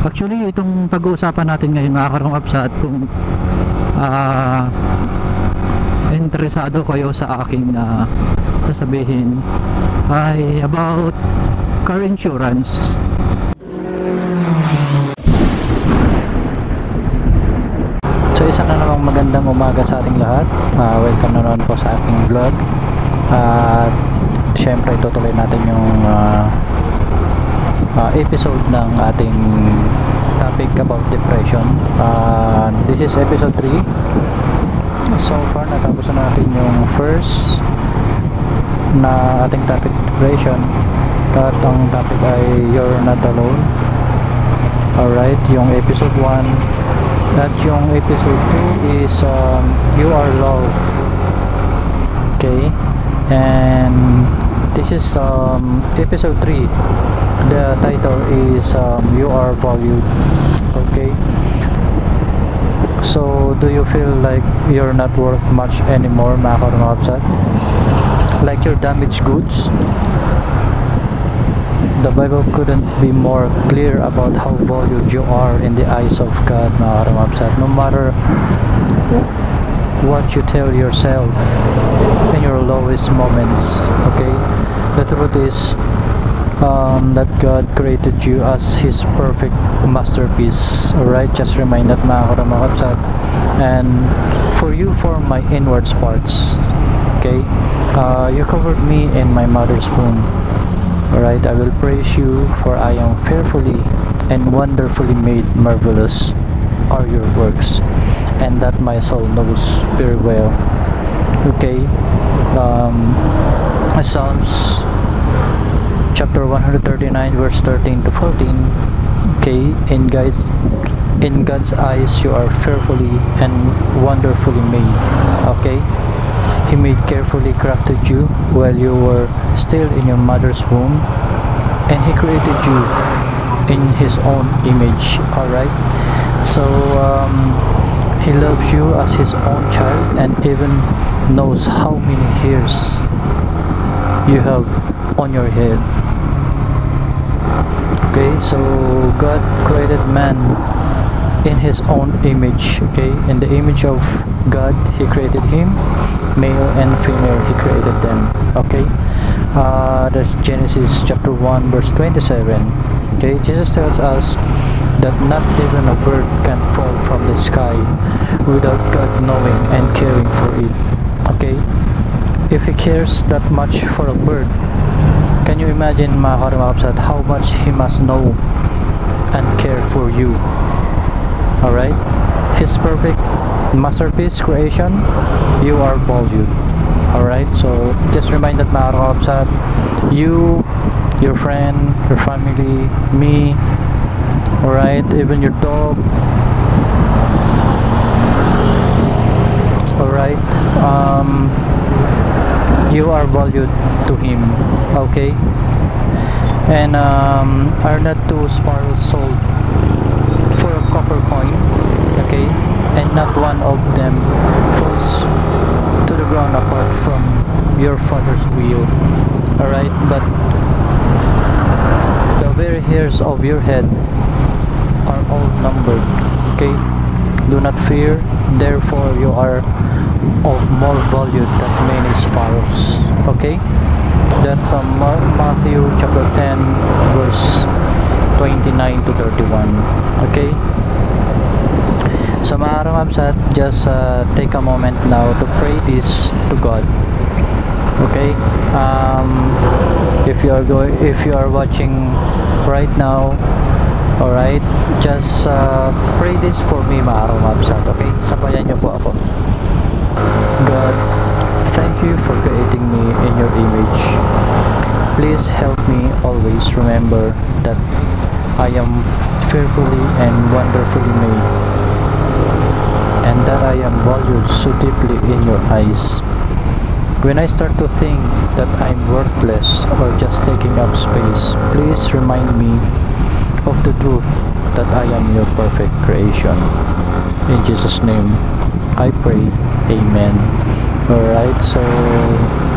Actually, itong pag-uusapan natin ngayon mga karungapsat, kung interesado kayo sa aking sasabihin, ay about car insurance. So isa na namang magandang umaga sa ating lahat. Welcome na naman po sa aking vlog. At syempre tutuloy natin yung episode ng ating topic about depression. This is episode 3. So far natapos na natin yung first na ating topic, depression. At ang topic ay You're Not Alone. Alright, yung episode 1. At yung episode 2 is You Are Loved. Okay, and this is episode 3. The title is You Are Valued. Okay, so do you feel like you're not worth much anymore, mga karungapsat? Like you're damaged goods? The Bible couldn't be more clear about how valued you are in the eyes of God, mga karungapsat. No matter what you tell yourself in your lowest moments, okay, the truth is that God created you as His perfect masterpiece. Alright, just remind that, mga karungapsat. And for you form my inwards parts. Okay, you covered me in my mother's womb. Alright, I will praise you, for I am fearfully and wonderfully made. Marvelous are your works, and that my soul knows very well. Okay, Psalms chapter 139 verse 13 to 14. Okay, in God's eyes you are fearfully and wonderfully made. Okay, He made carefully crafted you while you were still in your mother's womb, and He created you in His own image. Alright, so He loves you as His own child, and even knows how many hairs you have on your head. Okay, so God created man in His own image. Okay, in the image of God He created him, male and female He created them. Okay, that's Genesis chapter 1 verse 27. Okay, Jesus tells us that not even a bird can fall from the sky without God knowing and caring for it. Okay, if He cares that much for a bird, can you imagine, mga karungapsat, how much He must know and care for you? Alright, His perfect masterpiece creation, you are valued. Alright, so just remind that, mga karungapsat, you, your friend, your family, me, alright, even your dog, alright, you are valued to Him. Okay, and are not two sparrows sold for a copper coin? Okay, and not one of them falls to the ground apart from your Father's will. Alright, but the very hairs of your head are all numbered. Okay, do not fear, therefore you are of more value than many sparrows. Okay, that's Matthew chapter 10 verse 29 to 31. Okay, so mga karungapsat, just take a moment now to pray this to God. Okay, if you are watching right now, alright, just pray this for me, mga karungapsat. Okay, sabayan niyo po ako. God, thank you for creating me in your image. Please help me always remember that I am fearfully and wonderfully made, and that I am valued so deeply in your eyes. When I start to think that I'm worthless or just taking up space, please remind me of the truth that I am your perfect creation. In Jesus' name I pray, Amen. Alright, so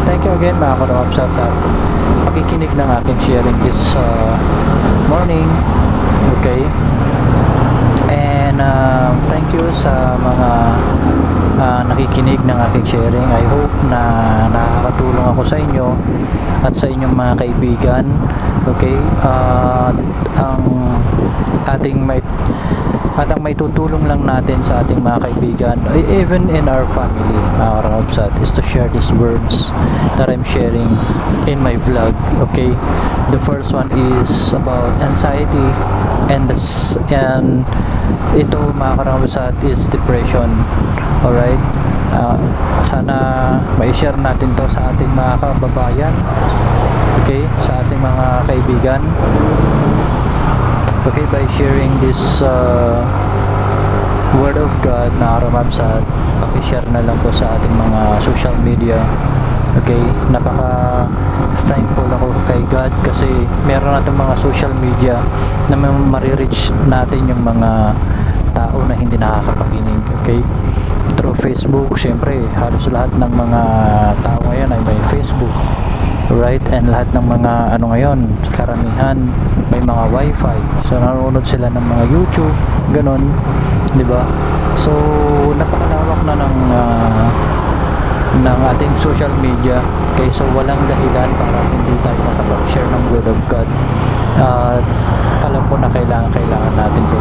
thank you again, mga karungapsat, sa pakikinig ng aking sharing this morning. Okay, you sa mga nakikinig ng aking sharing. I hope na nakakatulong ako sa inyo at sa inyong mga kaibigan. Okay, ang may tutulong lang natin sa ating mga kaibigan, even in our family, mga karabsat, is to share these words that I'm sharing in my vlog. Okay, the first one is about anxiety, and ito, mga karabsat, is depression. Alright, sana mai-share natin to sa ating mga kababayan, okay, sa ating mga kaibigan. Okay, by sharing this word of God na karamamsat, pakishare na lang po sa ating mga social media. Okay, napaka thankful ako kay God kasi meron natin mga social media na marireach natin yung mga tao na hindi nakakapakinig. Okay, through Facebook, syempre halos lahat ng mga tao ngayon ay may Facebook, right? And lahat ng mga ngayon, karamihan may mga wifi, so nanonood sila ng mga YouTube, ganon, di ba? So napakalawak na ng ating social media, okay? So walang dahilan para hindi tayo makapag-share ng word of God. Alam ko na kailangan natin to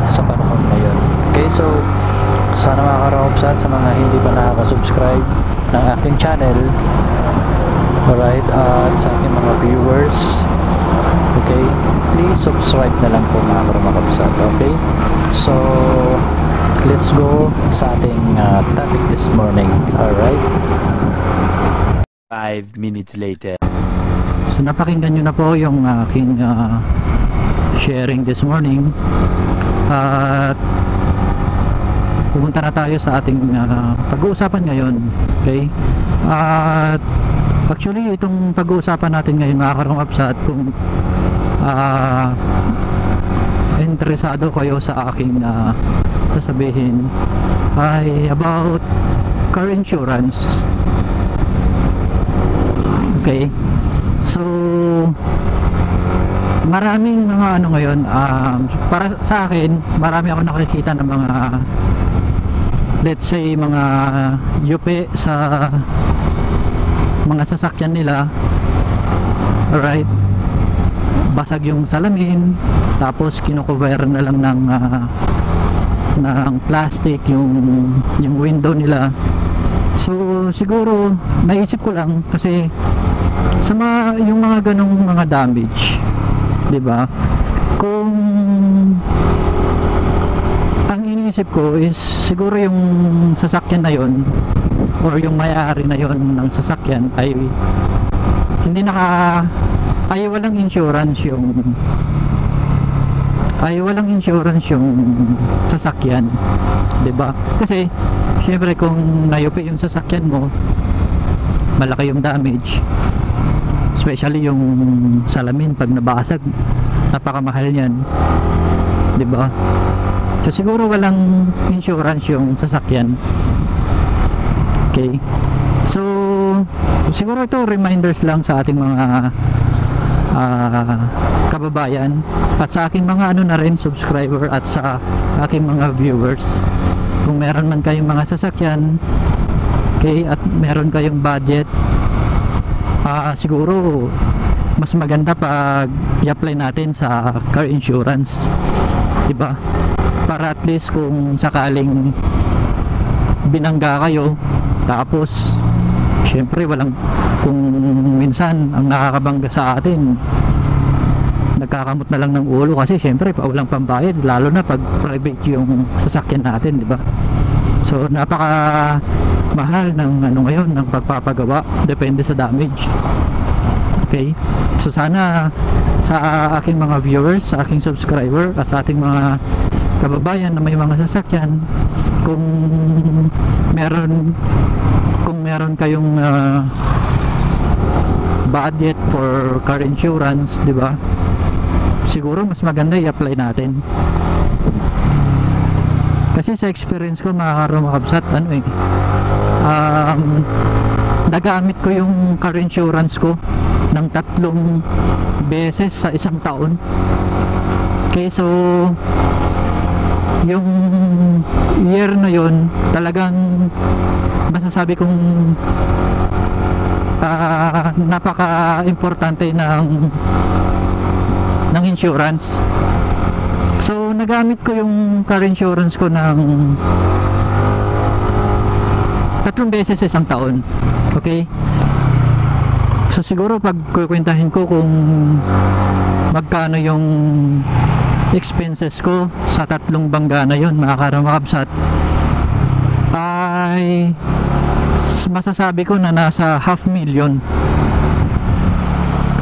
sa panahon ngayon. Okay, so sana mga karahopsat, sa mga hindi pa nakaka-subscribe ng aking channel, alright, at sa aking mga viewers, okay, please subscribe na lang po mga karahopsat. Okay, so let's go sa ating topic this morning. Alright, 5 minutes later. so napakinggan nyo na po yung aking sharing this morning, at pumunta na tayo sa ating pag-uusapan ngayon. Okay, at actually itong pag-uusapan natin ngayon, mga karangapsat, kung interesado kayo sa aking sasabihin, ay about car insurance. Okay, so maraming mga ngayon, para sa akin, marami ako nakikita ng mga, let's say, mga yupe sa mga sasakyan nila. Alright, basag yung salamin, tapos kino-cover na lang ng plastic yung window nila. So siguro naisip ko lang, kasi sa yung mga ganong mga damage, 'di ba? Kung ang iniisip ko is siguro yung sasakyan na yon, or yung may-ari na yon ng sasakyan ay hindi walang insurance yung sasakyan, 'di ba? Kasi syempre kung nayupi yung sasakyan mo, malaki yung damage, especially yung salamin pag nabasag, napakamahal niyan, 'di ba? So siguro walang insurance yung sasakyan. Okay, so siguro ito reminders lang sa ating mga kababayan, at sa aking mga na rin subscriber, at sa aking mga viewers. Kung meron man kayong mga sasakyan, okay, at meron kayong budget, siguro mas maganda pag i-apply natin sa car insurance, diba? Para at least kung sakaling binangga kayo, tapos syempre kung minsan ang nakakabangga sa atin, nagkakamot na lang ng ulo, kasi syempre walang pambayad, lalo na pag private yung sasakyan natin, di ba? So napaka mahal ng ngayon ng pagpapagawa, depende sa damage. Okay, so sana sa aking mga viewers, sa aking subscriber, at sa ating mga kababayan na may mga sasakyan, kung meron kayong budget for car insurance, di ba? Siguro mas maganda i-apply natin. Kasi sa experience ko, mga karumakabsat, nagamit ko yung car insurance ko ng 3 beses sa isang taon. Okay, so yung year na yon talagang masasabi kong napaka-importante ng insurance. So nagamit ko yung car insurance ko ng 3 beses sa isang taon. Okay? So siguro pag kukwentahin ko kung magkano yung expenses ko sa 3 bangga na yun, mga karamakaabsat, ay masasabi ko na nasa 500,000,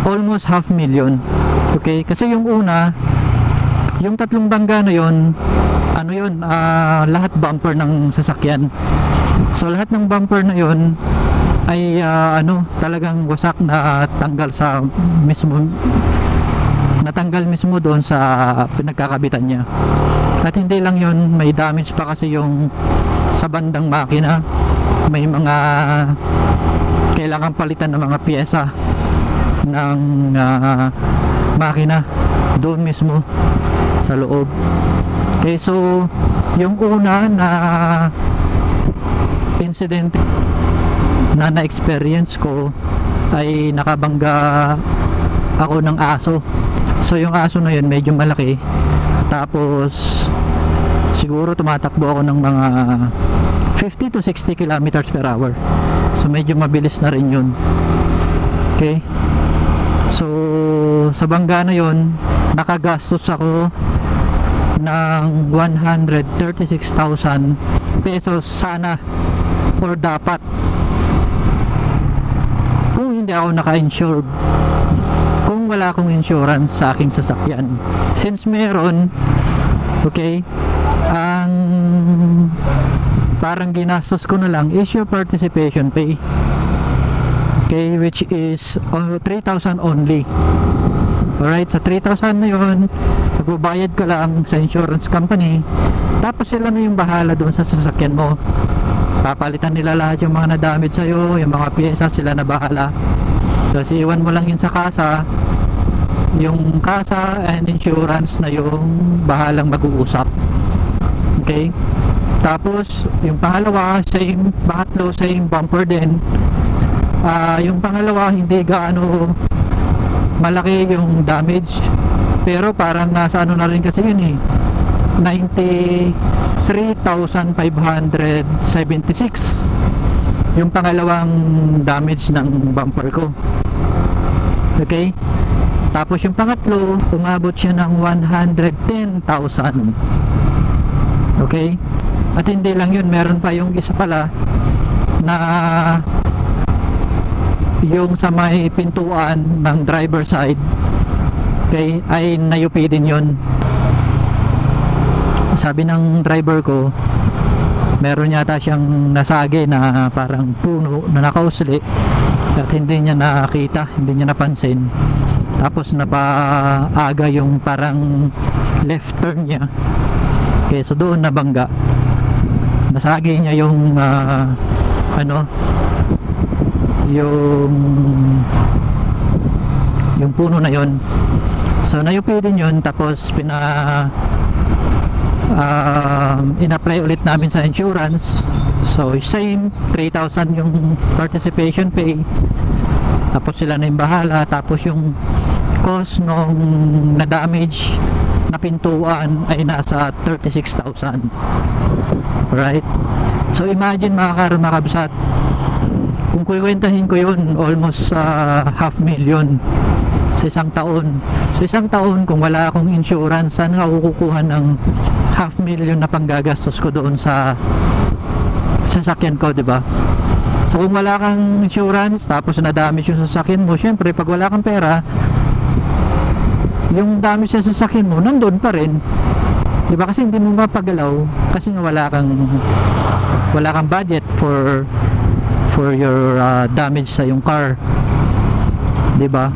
almost 500,000. Okay, kasi yung una, yung 3 bangga na yun, ano yun, lahat bumper ng sasakyan. So lahat ng bumper na yun ay talagang wasak na natanggal mismo doon sa pinagkakabitan niya. At hindi lang yun, may damage pa kasi yung sa bandang makina. May mga kailangan palitan ng mga piyesa ng makina doon mismo sa loob. Okay, so yung una na incident na na-experience ko ay nakabangga ako ng aso. So yung aso na yun medyo malaki, tapos siguro tumatakbo ako ng mga 50 to 60 kilometers per hour. So medyo mabilis na rin yun. Okay, so sa bangga na yun nakagastos ako ng 136,000 pesos sana, or dapat kung hindi ako naka-insured, kung wala akong insurance sa aking sasakyan. Since meron, okay, ang parang ginastos ko na lang is your participation pay. Okay, which is 3,000 only. Alright, sa 3,000 na yun, magbabayad ka lang sa insurance company, tapos sila na yung bahala doon sa sasakyan mo. Papalitan nila lahat yung mga na-damage sa'yo, yung mga piyesa, sila na bahala. So iwan mo lang yun sa kasa, yung kasa and insurance na yung bahalang mag-uusap. Okay, tapos yung pangalawa, pangatlo, same bumper din. Yung pangalawa hindi gaano malaki yung damage, pero parang nasa ano na rin kasi yun eh, 93,576 yung pangalawang damage ng bumper ko. Okay, tapos yung pangatlo umabot siya ng 110,000. Okay, at hindi lang yun, meron pa yung isa pala na yung sa may pintuan ng driver side, okay, ay nayupi din yun. Sabi ng driver ko, meron yata siyang nasagi na parang puno na nakausli at hindi niya nakita, hindi niya napansin, tapos napaaga yung parang left turn niya. Okay, so doon nabangga, nasagi niya yung yung puno na yon. So nayupi din yun, tapos in-apply ulit namin sa insurance. So same, 3,000 yung participation pay, tapos sila na yung bahala, tapos yung cost nung na damage na pintuan ay nasa 36,000. Right, so imagine mga karumakabsat, kung kukwentahin ko yun, almost 500,000 sa isang taon. Sa isang taon, kung wala akong insurance, saan nga kukuha ng 500,000 na panggagastos ko doon sa sasakyan ko, di ba? So kung wala kang insurance, tapos na-damage yung sasakyan mo, syempre pag wala kang pera, yung damage sa sasakyan mo nandun pa rin, di ba? Kasi hindi mo mapagalaw, kasi nga wala kang budget for your damage sa yung car, di ba?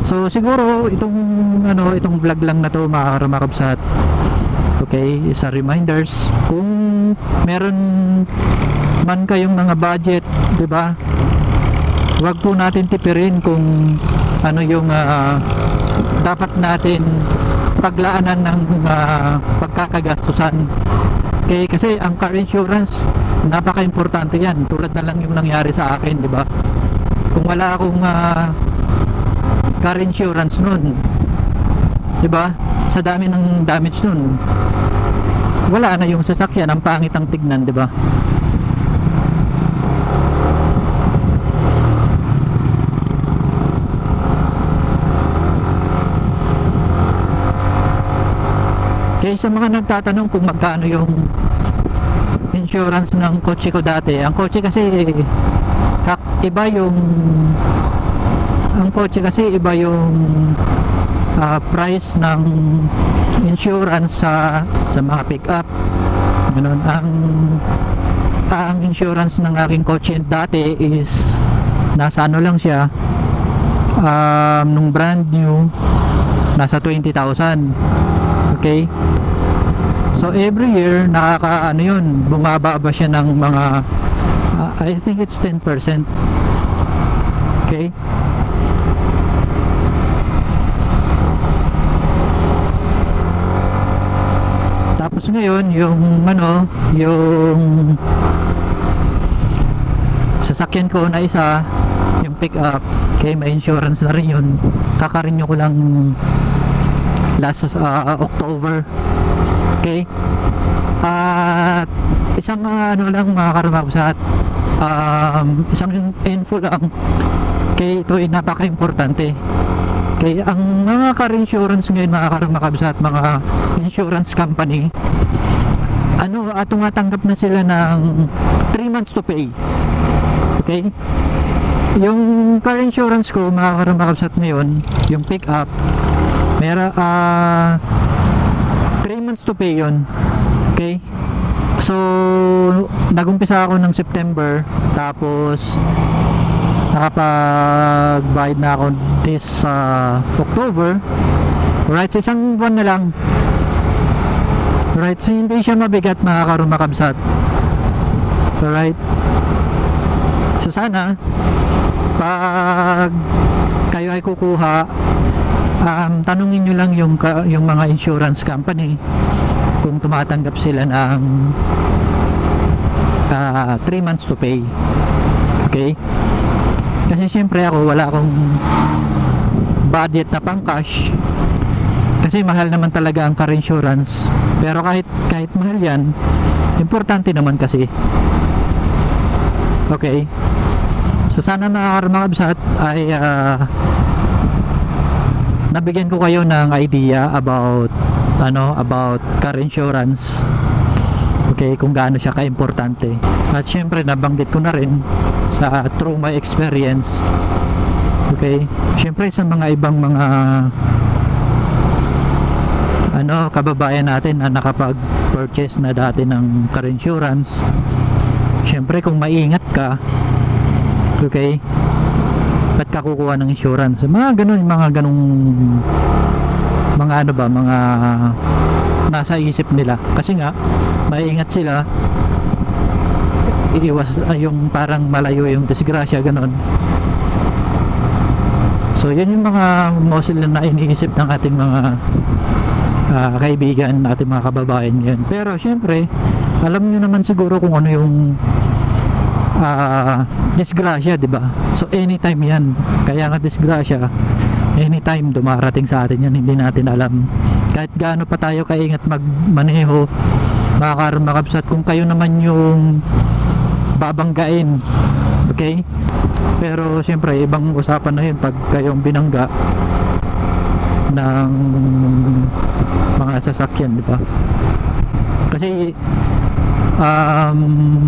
So siguro itong vlog lang na to, mga karumakabsat, okay, isa reminders, kung meron man kayong mga budget, di ba, wag po natin tipirin kung ano yung dapat natin paglaanan ng pagkakagastusan. Okay, kasi ang car insurance, napaka-importante yan. Tulad na lang yung nangyari sa akin, di ba? Kung wala akong car insurance nun, di ba? Sa dami ng damage nun, wala na yung sasakyan, ang pangit ang tignan, di ba? Kaya sa mga nagtatanong kung magkano yung insurance ng kotse ko dati, ang kotse kasi iba yung price ng insurance sa mga pick-up. Ganun. Ang insurance ng aking kotse dati is nasa ano lang siya, nung brand new nasa 20,000. Okay? So every year nakakaano yun, bumababa siya ng mga I think it's 10%. Okay? Tapos ngayon yung sasakyan ko na isa, yung pick up, okay, may insurance na rin yun. Kakarenew ko lang last October. Okay? At isang lang mga karumabsat, isang info lang. Okay, ito ay napaka-importante. Okay, ang mga car insurance ngayon mga karumabsat, mga insurance company, tumatanggap na sila ng 3 months to pay. Okay? Yung car insurance ko mga karumabsat ngayon, yung pick up, meron 3 months to pay yun. Okay? So nagumpisa ako ng September, tapos nakapagbayad na ako this October. Right, so isang buwan na lang. Right, so hindi siya mabigat mga karumakabsat. Alright, so sana pag kayo ay kukuha, tanungin nyo lang yung mga insurance company kung tumatanggap sila ng 3 months to pay. Okay? Kasi syempre ako, wala akong budget na pang cash, kasi mahal naman talaga ang car insurance. Pero kahit mahal yan, importante naman kasi. Okay? So sana mga kabsat ay nabigyan ko kayo ng idea about car insurance. Okay, kung gaano siya ka-importante. At syempre nabanggit ko na rin sa through my experience. Okay, syempre sa mga ibang mga kababayan natin na nakapag-purchase na dati ng car insurance, syempre kung maingat ka, okay, at kakukuha ng insurance, mga ganun mga nasa isip nila, kasi nga maingat sila, iiwas yung parang malayo yung disgrasya, ganun. So yan yung mga mostly na iniisip ng ating mga kaibigan, ating mga kababayan yun. Pero syempre alam nyo naman siguro kung ano yung disgrasya, diba? So anytime yan, kaya nga disgrasya, anytime dumarating sa atin yan, hindi natin alam. Kahit gaano pa tayo kaingat magmaneho, makakabsat, kung kayo naman yung babanggain, okay? Pero syempre ibang usapan na yun pag kayong binangga ng mga sasakyan, diba? Kasi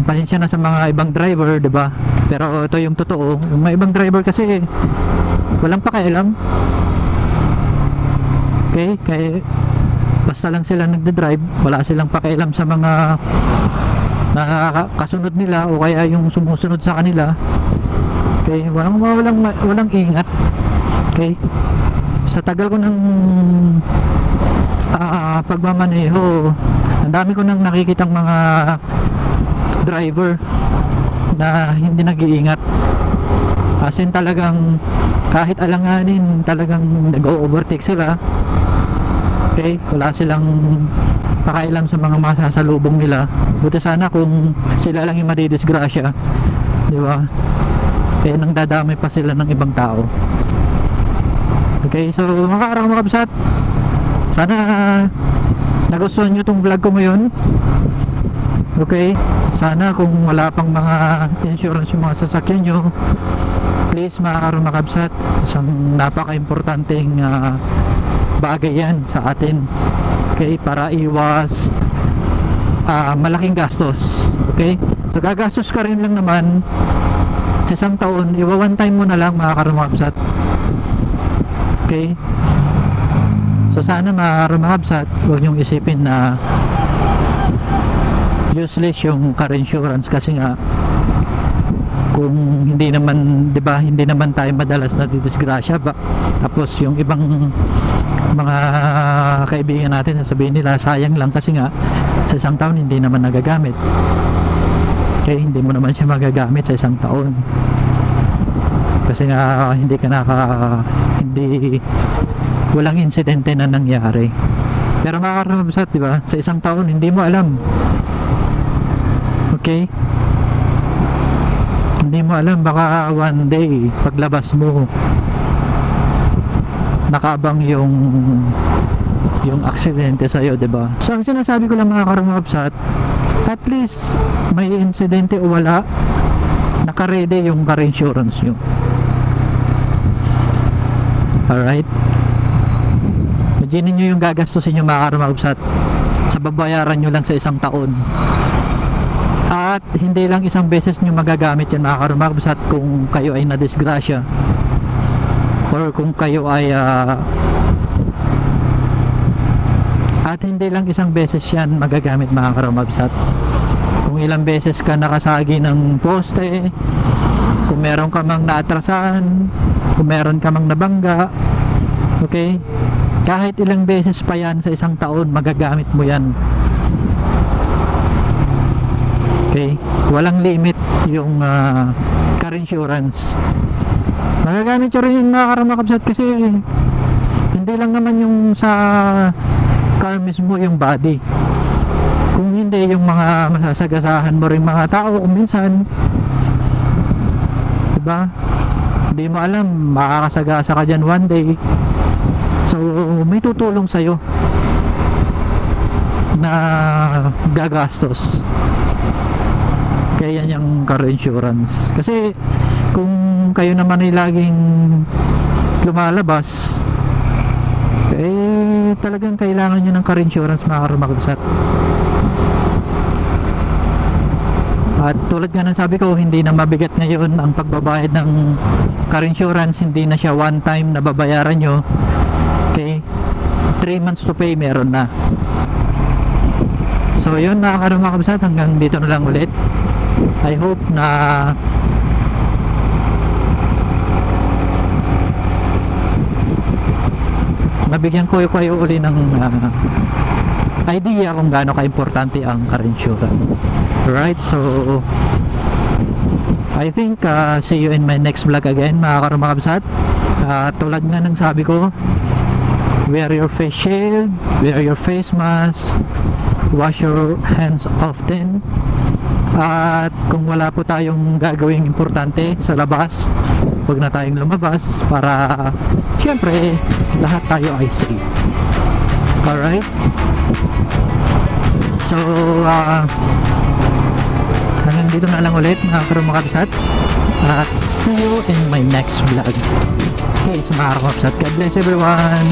pasensya na sa mga ibang driver, diba? Pero ito yung totoo, yung mga ibang driver kasi walang pakialam. Okay, kaya basta lang sila nagde-drive, wala silang pakialam sa mga nakakasunod nila o kaya yung sumusunod sa kanila. Okay, walang ingat. Okay, sa tagal ko ng pagmamaneho, ang dami ko nang nakikitang mga driver na hindi nag-iingat. As in talagang kahit alanganin, talagang nag-overtake sila. Okay, wala silang pakailam sa mga masasalubong nila. Buti sana kung sila lang yung madidisgrasya, di ba? Eh nang dadamay pa sila ng ibang tao. Okay, so mga karang mga kabsat, sana nagustuhan nyo tong vlog ko ngayon. Okay, sana kung wala pang mga insurance yung mga sasakyan nyo, please mga karang mga kabsat, isang napaka-importanteng bagay yan sa atin. Okay, para iwas malaking gastos. Okay, so gagastos ka rin lang naman sa isang taon, iwa one time mo na lang mga karang mga kabsat. Okay, so sana mga karang mga kabsat, huwag nyong isipin na useless yung car insurance, kasi nga kung hindi naman, 'di ba, hindi naman tayo madalas na didisgrasya ba, tapos yung ibang mga kaibigan natin sasabihin nila sayang lang kasi nga sa isang taon hindi naman nagagamit. Okay, hindi mo naman siya magagamit sa isang taon kasi nga hindi walang insidente na nangyari. Pero makakarabsat, di ba, sa isang taon hindi mo alam. Okay, hindi mo alam, baka one day paglabas mo nakaabang yung aksidente sa'yo, diba? So ang sinasabi ko lang mga karangapsat, at least may insidente o wala, nakaredy yung car insurance nyo. Alright, imagine nyo yung gagastusin nyo mga karangapsat sa babayaran nyo lang sa isang taon. At hindi lang isang beses nyo magagamit yan mga karangapsat kung kayo ay nadisgrasya, or kung kayo ay at hindi lang isang beses yan magagamit mga karangapsat. Kung ilang beses ka nakasagi ng poste, kung meron ka mang naatrasan, kung meron ka mang nabangga, okay, kahit ilang beses pa yan sa isang taon magagamit mo yan. Okay, walang limit yung car insurance. Magagamit nyo rin yung mga karangapsat kasi hindi lang naman yung sa car mismo yung body, kung hindi yung mga masasagasahan mo rin mga tao kung minsan, diba, hindi mo alam, makakasagasa ka dyan one day, so may tutulong sa'yo na gagastos. Kaya yan yung car insurance. Kasi kung kayo naman ay laging lumalabas, eh talagang kailangan nyo ng car insurance mga karangapsat. At tulad nga ng sabi ko, hindi na mabigat ngayon ang pagbabayad ng car insurance. Hindi na siya one time na babayaran nyo. Okay, 3 months to pay meron na. So yun mga karangapsat, hanggang dito na lang ulit. I hope na mabigyan ko kayo uli ng idea kung gaano ka-importante ang car insurance. Right, so I think see you in my next vlog again mga karangapsat. Tulad nga ng sabi ko, wear your face shield, wear your face mask, wash your hands often. At kung wala po tayong gagawing importante sa labas, huwag na tayong lumabas para syempre lahat tayo ay safe. Alright, so hanggang dito na lang ulit mga karangapsat, at see you in my next vlog. Okay, so mga karangapsat, God bless everyone.